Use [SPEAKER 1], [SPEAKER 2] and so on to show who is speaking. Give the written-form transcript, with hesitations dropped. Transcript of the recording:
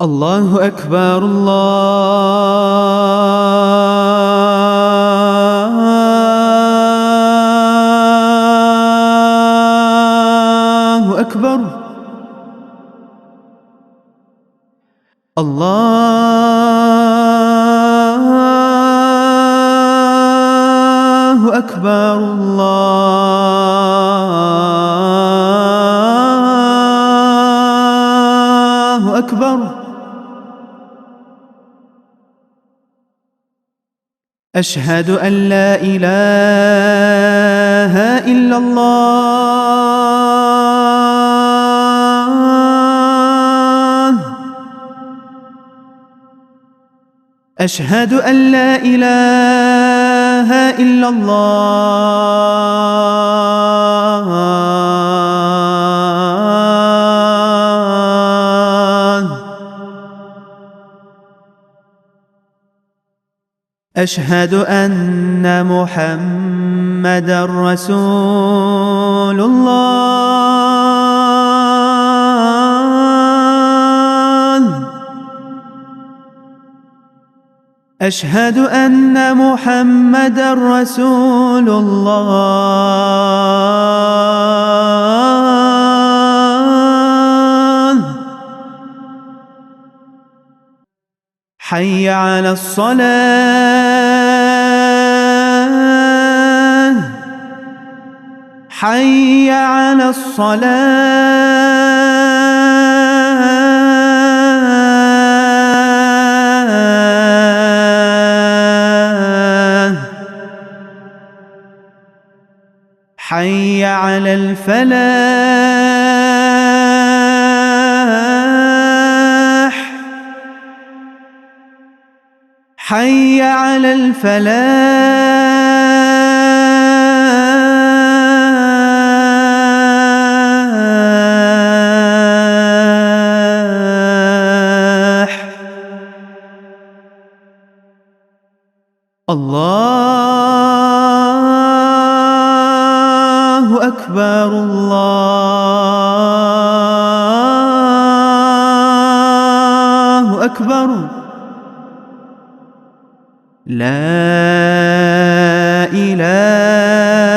[SPEAKER 1] الله أكبر الله أكبر. الله أكبر. الله أكبر. أشهد أن لا إله إلا الله. أشهد أن لا إله إلا الله. أشهد أن محمدًا رسول الله. أشهد أن محمدًا رسول الله. حي على الصلاة. حي على الصلاة. حي على الفلاح. حي على الفلاح. الله أكبر. الله أكبر. لا إله